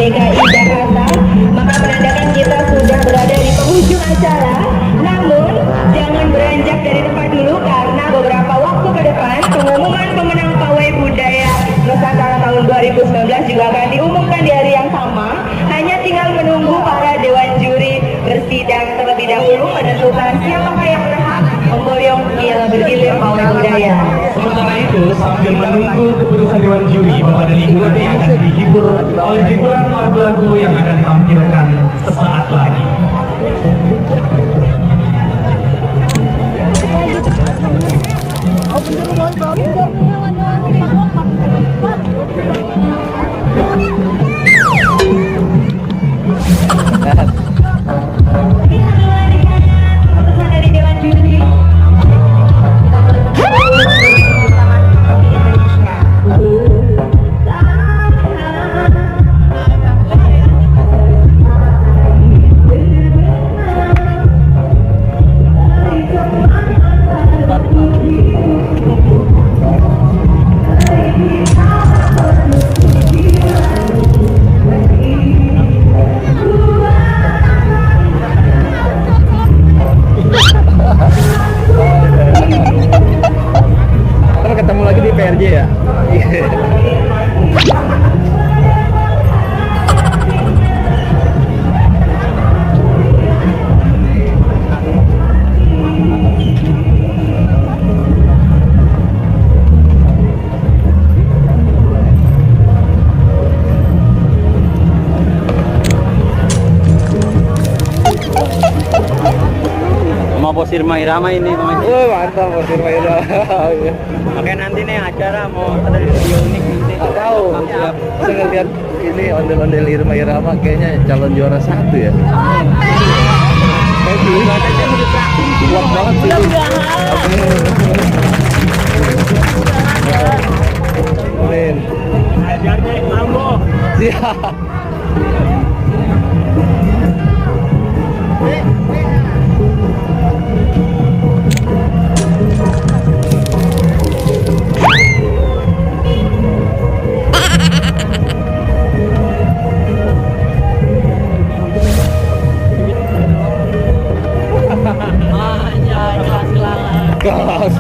DKI Jakarta, maka menandakan kita sudah berada di penghujung acara. Namun jangan beranjak dari tempat dulu karena beberapa waktu ke depan pengumuman pemenang pawai budaya Nusantara tahun 2019 juga akan diumumkan di hari yang sama. Hanya tinggal menunggu para dewan juri bersidang terlebih dahulu menentukan siapakah yang berhak memboyong piala bergilir pawai budaya. Sementara itu, sambil menunggu keputusan dewan juri bahwa dari nanti akan dihibur oleh hiburan lagu-lagu yang akan ditampilkan sesaat lagi. Ketemu lagi di PRJ ya. Sama Bos Irma Irama ini teman. Oh mantap Bos Irma Irama. Oke nanti nih acara mau ada video unik nanti. Nggak tahu. Saya ngeliat ini ondel-ondel Irma Irama kayaknya calon juara 1 ya. Kuat banget sih. Amin. Ajarnya Mambo. Siap. Kelas.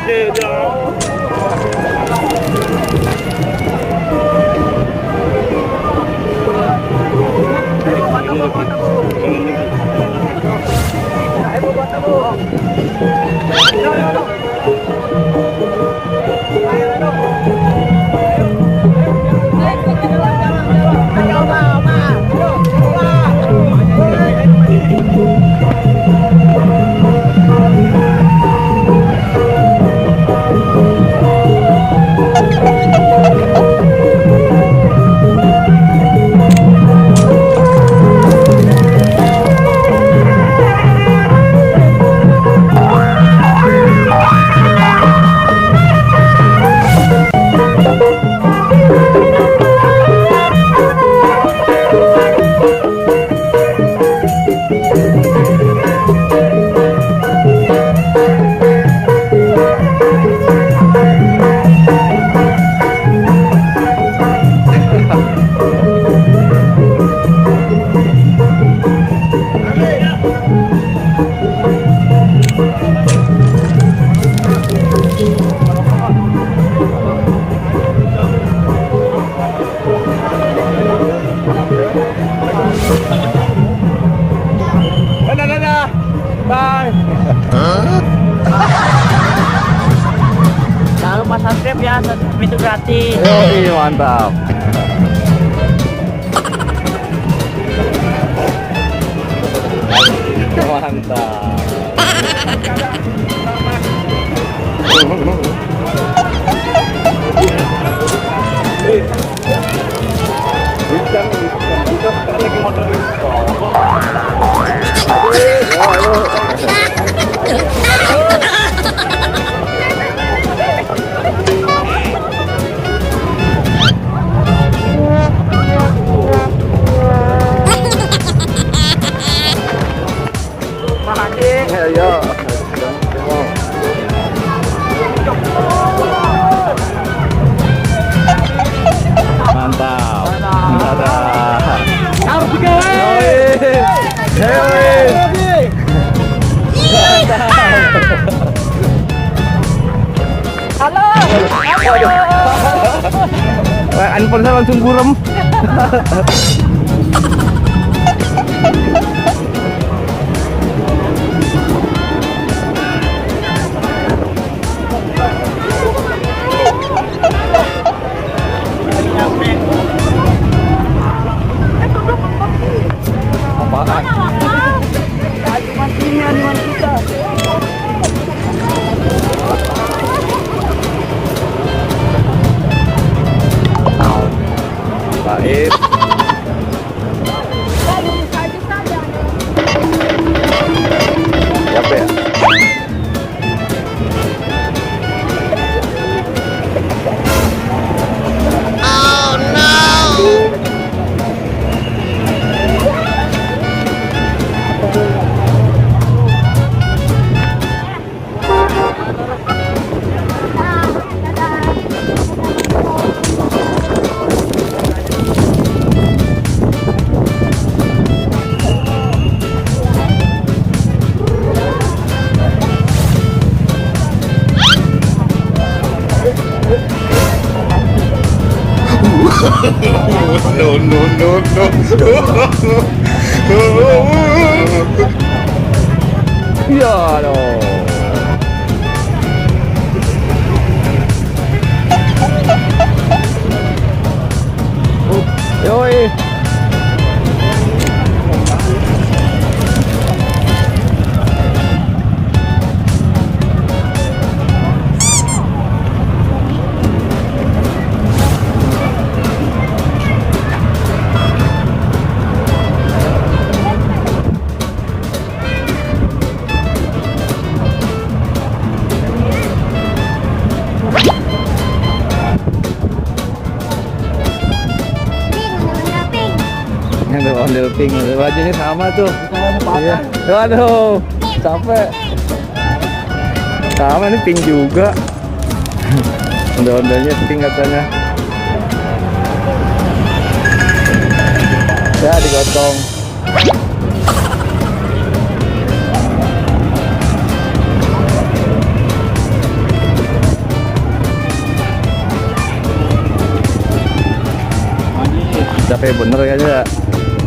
Dadah. Bye. Jangan lupa subscribe ya, subscribe itu gratis. Yoi, mantap. Mantap. Ayo. Mantap. Dadah. Harus digawe. Halo. Handphone saya langsung burem. Apaan? Baik. Siapa ya? Ya dong. Yoi. Ada ondel pink, bajunya sama tuh. Iya. Waduh, capek. Sama nih pink juga. Ondel-ondelnya pink katanya. Ya digotong. bener kayaknya.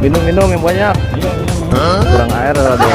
Minum yang banyak. Kurang air. Aduh.